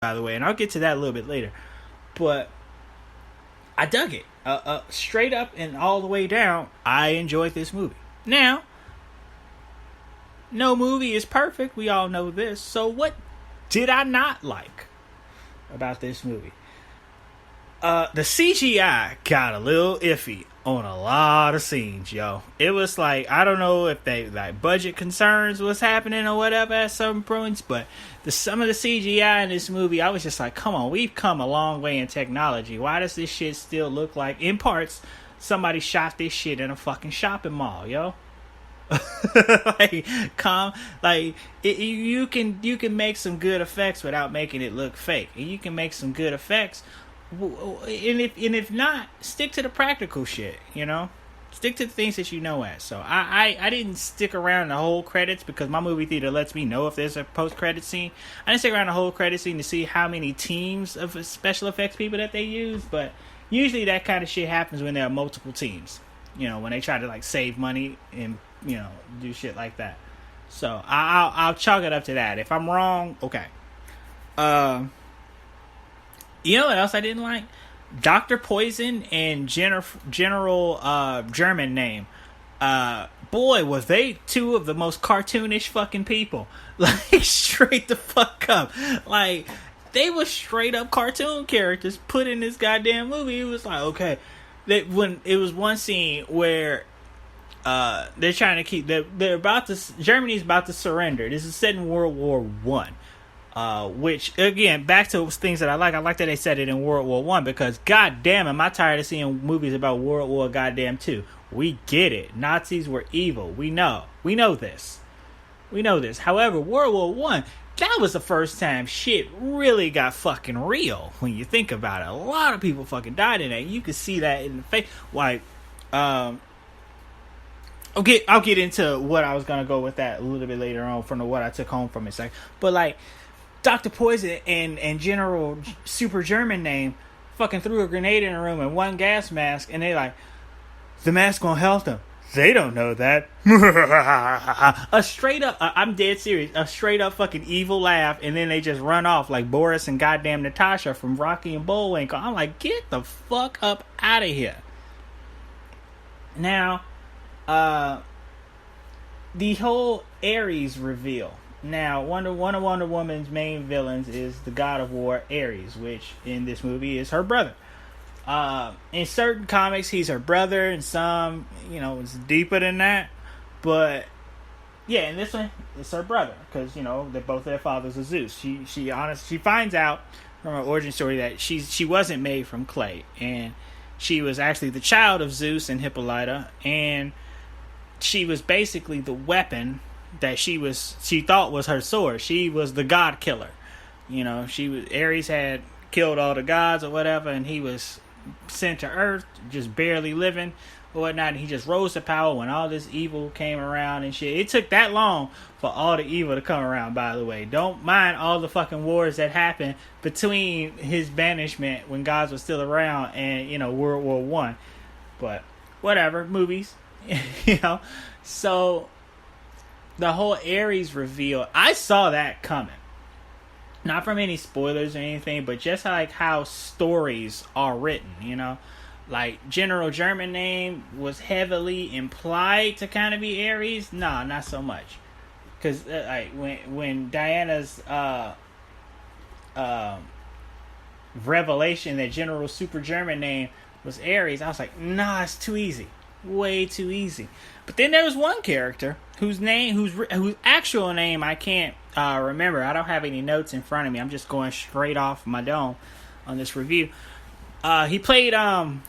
by the way, and I'll get to that a little bit later. But I dug it. Straight up and all the way down, I enjoyed this movie. Now, no movie is perfect. We all know this. So what did I not like about this movie? The CGI got a little iffy on a lot of scenes, yo. It was like, I don't know if they like budget concerns was happening or whatever at some points, but some of the CGI in this movie, I was just like, come on, we've come a long way in technology. Why does this shit still look like, in parts, somebody shot this shit in a fucking shopping mall, yo? You can make some good effects without making it look fake, and you can make some good effects. And if not, stick to the practical shit, stick to the things that you know at. So I didn't stick around the whole credits because my movie theater lets me know if there's a post-credit scene. I didn't stick around the whole credit scene to see how many teams of special effects people that they use, but usually that kind of shit happens when there are multiple teams, when they try to like save money and do shit like that. So I'll chalk it up to that. If I'm wrong, okay. You know what else I didn't like? Dr. Poison and General German name. Boy, was they two of the most cartoonish fucking people. Like, straight the fuck up. Like, they were straight up cartoon characters put in this goddamn movie. It was like, okay. When it was one scene where they're trying to keep... Germany's about to surrender. This is set in World War One. Which, again, back to things that I like. I like that they said it in World War One because, goddamn, am I tired of seeing movies about World War goddamn Two. We get it. Nazis were evil. We know this. However, World War One, that was the first time shit really got fucking real. When you think about it, a lot of people fucking died in that. You could see that in the face. Like, I'll get into what I was gonna go with that a little bit later on from what I took home from it. But like, Dr. Poison and General Super German name fucking threw a grenade in the room and one gas mask, and they like, the mask gonna help them. They don't know that. A straight up, I'm dead serious, a straight up fucking evil laugh, and then they just run off like Boris and goddamn Natasha from Rocky and Bullwinkle. I'm like, get the fuck up out of here. Now, the whole Ares reveal. Now, one of Wonder Woman's main villains is the God of War, Ares, which in this movie is her brother. In certain comics, he's her brother, and some, it's deeper than that. But yeah, in this one, it's her brother because they're both their fathers are Zeus. She finds out from her origin story that she wasn't made from clay, and she was actually the child of Zeus and Hippolyta, and she was basically the weapon that she thought was her sword. She was the god killer. Ares had killed all the gods or whatever, and he was sent to Earth, just barely living or whatnot, and he just rose to power when all this evil came around and shit. It took that long for all the evil to come around, by the way. Don't mind all the fucking wars that happened between his banishment when gods were still around and, World War One. But whatever, movies. So the whole Ares reveal, I saw that coming. Not from any spoilers or anything, but just like how stories are written, Like, General German name was heavily implied to kind of be Ares. No, not so much. Because when Diana's revelation that General Super German name was Ares, I was like, nah, it's too easy. Way too easy. But then there was one character whose actual name I can't remember. I don't have any notes in front of me. I'm just going straight off my dome on this review. He played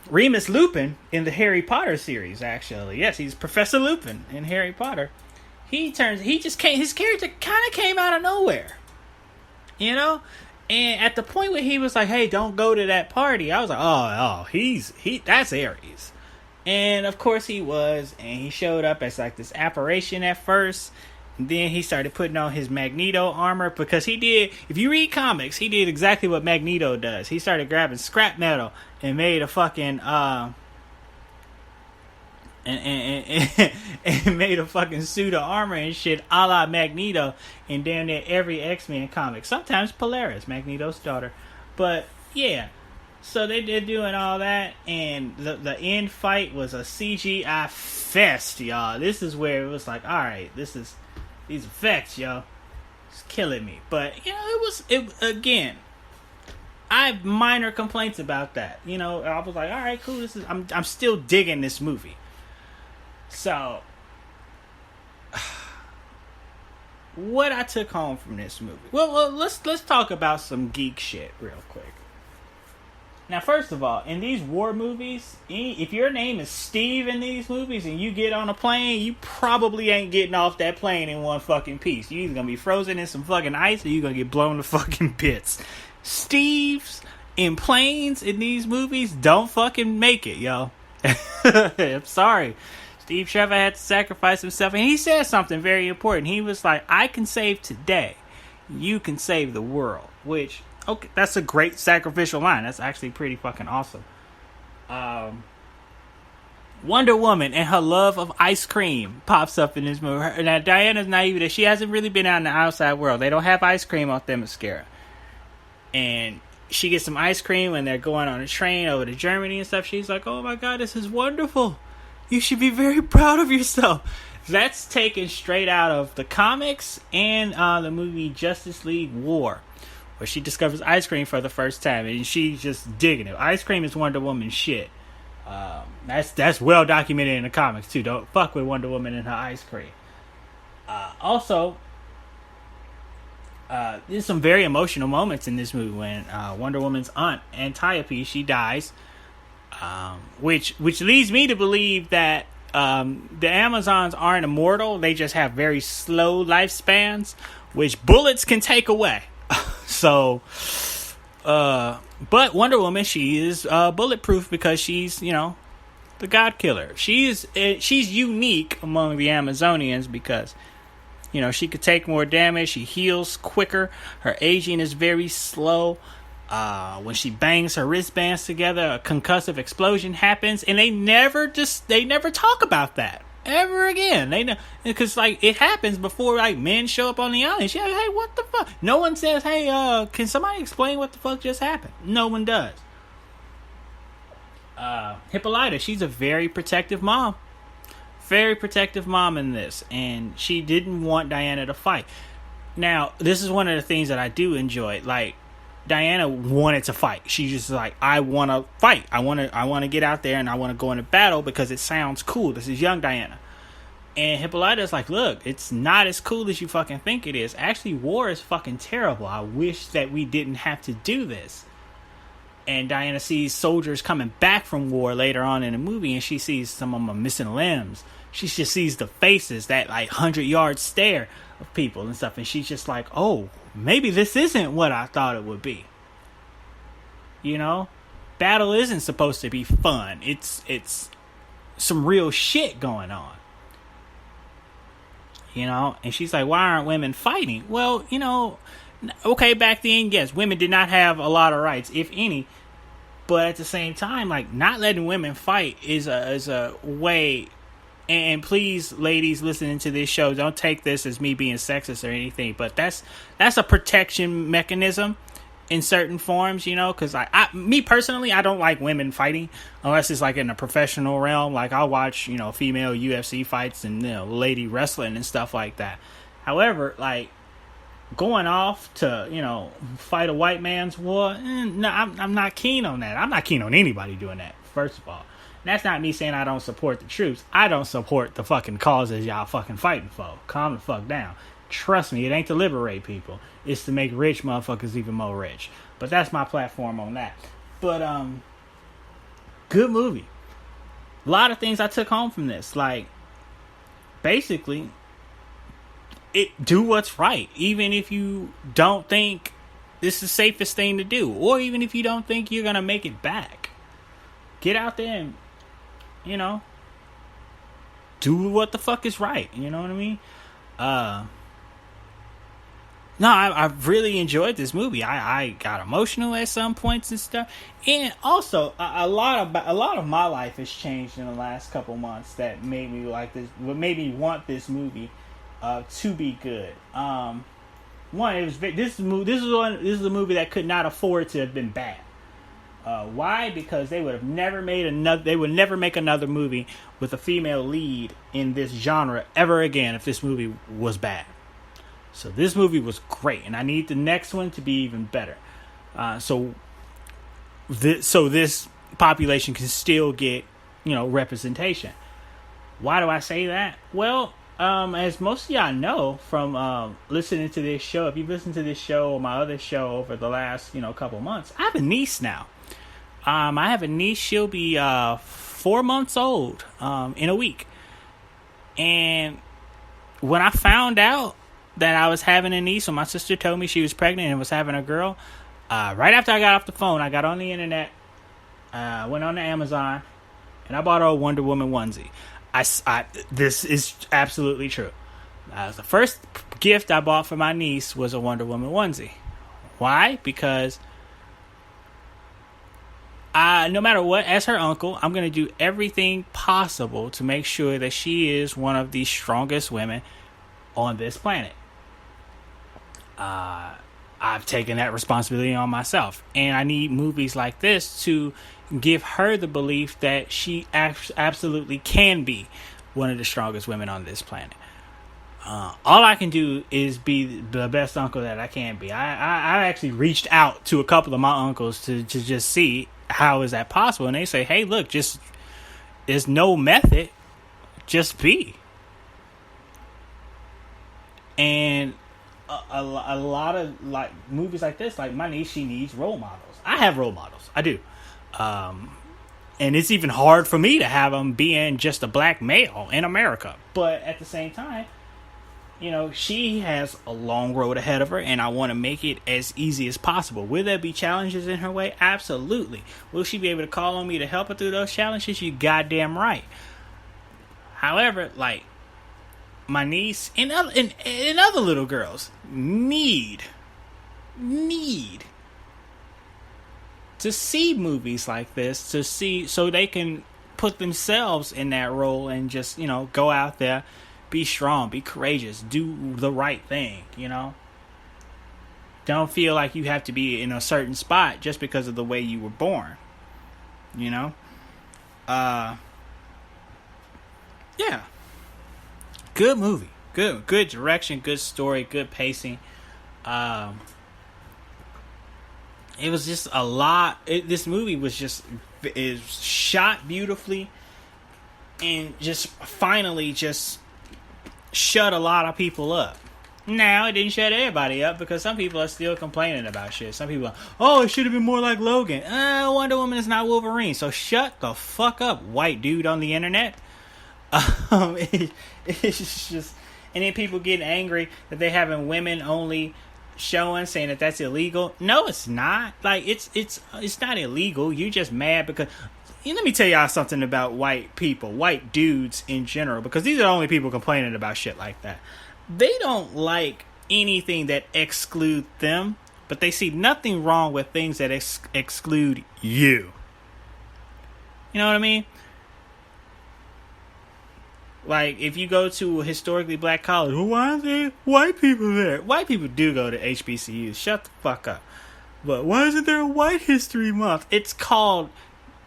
Remus Lupin in the Harry Potter series, actually. Yes, he's Professor Lupin in Harry Potter. His character kind of came out of nowhere. And at the point where he was like, hey, don't go to that party, I was like, that's Ares. And of course he was, and he showed up as like this apparition at first, and then he started putting on his Magneto armor, because he did, if you read comics, he did exactly what Magneto does. He started grabbing scrap metal and made a fucking and made a fucking suit of armor and shit, a la Magneto, in damn near every X-Men comic. Sometimes Polaris, Magneto's daughter, but yeah. So they're doing all that, and the end fight was a CGI fest, y'all. This is where it was like, all right, this is these effects, y'all, it's killing me. But you know, it again. I have minor complaints about that. You know, I was like, all right, cool. I'm still digging this movie. So, what I took home from this movie. Well, let's talk about some geek shit real quick. Now, first of all, in these war movies, if your name is Steve in these movies and you get on a plane, you probably ain't getting off that plane in one fucking piece. You're either gonna be frozen in some fucking ice or you're gonna get blown to fucking bits. Steves in planes in these movies don't fucking make it, yo. I'm sorry. Steve Trevor had to sacrifice himself, and he said something very important. He was like, I can save today, you can save the world. Which, okay, that's a great sacrificial line. That's actually pretty fucking awesome. Wonder Woman and her love of ice cream pops up in this movie. Now, Diana's naive. She hasn't really been out in the outside world. They don't have ice cream off Themyscira. And she gets some ice cream when they're going on a train over to Germany and stuff. She's like, oh my god, this is wonderful. You should be very proud of yourself. That's taken straight out of the comics and the movie Justice League War, where she discovers ice cream for the first time. And she's just digging it. Ice cream is Wonder Woman shit. That's well documented in the comics too. Don't fuck with Wonder Woman and her ice cream. Also, there's some very emotional moments in this movie when Wonder Woman's aunt Antiope, she dies, which leads me to believe that the Amazons aren't immortal. They just have very slow lifespans, which bullets can take away. So, but Wonder Woman, she is bulletproof because she's, you know, the God Killer. She's unique among the Amazonians because, you know, she could take more damage. She heals quicker. Her aging is very slow. When she bangs her wristbands together, a concussive explosion happens, and they never talk about that ever again. They know, because like it happens before like men show up on the island. She's like, hey, what the fuck? No one says, hey, can somebody explain what the fuck just happened? No one does. Hippolyta, she's a very protective mom. Very protective mom in this, and she didn't want Diana to fight. Now, this is one of the things that I do enjoy. Like, Diana wanted to fight. She's just like, I want to fight. I want to get out there and I want to go into battle because it sounds cool. This is young Diana. And Hippolyta's like, look, it's not as cool as you fucking think it is. Actually, war is fucking terrible. I wish that we didn't have to do this. And Diana sees soldiers coming back from war later on in the movie, and she sees some of them missing limbs. She just sees the faces, that like 100-yard stare of people and stuff, and she's just like, oh, maybe this isn't what I thought it would be. You know, battle isn't supposed to be fun. It's some real shit going on. You know, and she's like, why aren't women fighting? Well, you know, okay, back then, yes, women did not have a lot of rights, if any. But at the same time, like, not letting women fight is a way. And please, ladies listening to this show, don't take this as me being sexist or anything. But that's a protection mechanism in certain forms, you know. Because me personally, I don't like women fighting unless it's like in a professional realm. Like I'll watch, you know, female UFC fights and, you know, lady wrestling and stuff like that. However, like, going off to, you know, fight a white man's war, no, I'm not keen on that. I'm not keen on anybody doing that, first of all. And that's not me saying I don't support the troops. I don't support the fucking causes y'all fucking fighting for. Calm the fuck down. Trust me, it ain't to liberate people. It's to make rich motherfuckers even more rich. But that's my platform on that. But, good movie. A lot of things I took home from this. Like, basically, do what's right, even if you don't think this is the safest thing to do, or even if you don't think you're gonna make it back. Get out there and, you know, do what the fuck is right. You know what I mean? No, I really enjoyed this movie. I got emotional at some points and stuff, and also a lot of my life has changed in the last couple months that made me like this. What made me want this movie to be good. One, it was this movie. This is a movie that could not afford to have been bad. Why? Because they would have never made another. They would never make another movie with a female lead in this genre ever again if this movie was bad. So this movie was great, and I need the next one to be even better. So this population can still get, representation. Why do I say that? Well, as most of y'all know from listening to this show, if you've listened to this show or my other show over the last couple months, I have a niece now. I have a niece. She'll be 4 months old in a week, and when I found out that I was having a niece, so my sister told me she was pregnant and was having a girl. Right after I got off the phone, I got on the internet, went on to Amazon, and I bought her a Wonder Woman onesie. This is absolutely true. The first gift I bought for my niece was a Wonder Woman onesie. Why? Because no matter what, as her uncle, I'm going to do everything possible to make sure that she is one of the strongest women on this planet. I've taken that responsibility on myself, and I need movies like this to give her the belief that she absolutely can be one of the strongest women on this planet. All I can do is be the best uncle that I can be. I actually reached out to a couple of my uncles to just see how is that possible, and they say, hey, look, just there's no method, just be. And a lot of like movies like this, like my niece, she needs role models. I have role models, I do, and it's even hard for me to have them being just a black male in America. But at the same time, she has a long road ahead of her, and I want to make it as easy as possible. Will there be challenges in her way? Absolutely. Will she be able to call on me to help her through those challenges? You goddamn right. However, like, my niece and other little girls need to see movies like this, to see so they can put themselves in that role and just go out there, be strong, be courageous, do the right thing. Don't feel like you have to be in a certain spot just because of the way you were born. Yeah. Good movie. Good direction, good story, good pacing. It was just a lot. This movie is shot beautifully, and just finally just shut a lot of people up. Now, it didn't shut everybody up because some people are still complaining about shit. Some people are, it should have been more like Logan. Wonder Woman is not Wolverine, so shut the fuck up, white dude on the internet. It's just, and then people get angry that they're having women only showing, saying that that's illegal. No, it's not. Like, it's not illegal. You just mad because. Let me tell y'all something about white people, white dudes in general, because these are the only people complaining about shit like that. They don't like anything that exclude them, but they see nothing wrong with things that exclude you. You know what I mean? Like, if you go to a historically black college, well, why are there white people there? White people do go to HBCUs. Shut the fuck up. But why isn't there a White History Month? It's called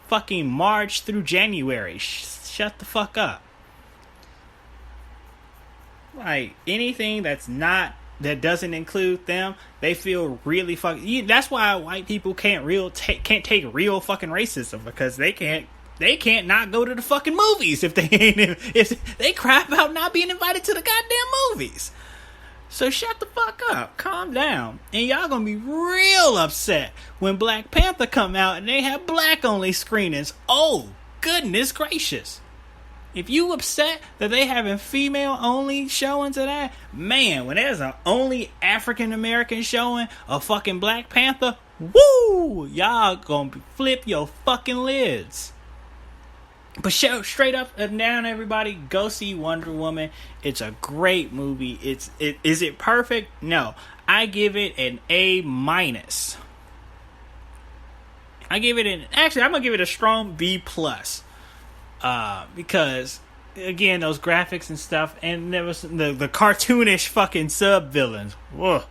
fucking March through January. Shut the fuck up. Like, anything that doesn't include them, they feel really fucking. That's why white people can't take real fucking racism, because they can't not go to the fucking movies if they crap out not being invited to the goddamn movies. So shut the fuck up, calm down, and y'all gonna be real upset when Black Panther come out and they have black only screenings. Oh goodness gracious! If you upset that they having female only showings of that, man, when there's an only African American showing of fucking Black Panther, woo, y'all gonna flip your fucking lids. But straight up and down, everybody, go see Wonder Woman. It's a great movie. Is it perfect? No. I give it an A minus. I'm gonna give it a strong B plus. Because again, those graphics and stuff, and there was the cartoonish fucking sub villains. Whoa.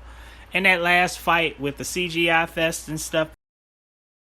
And that last fight with the CGI fest and stuff.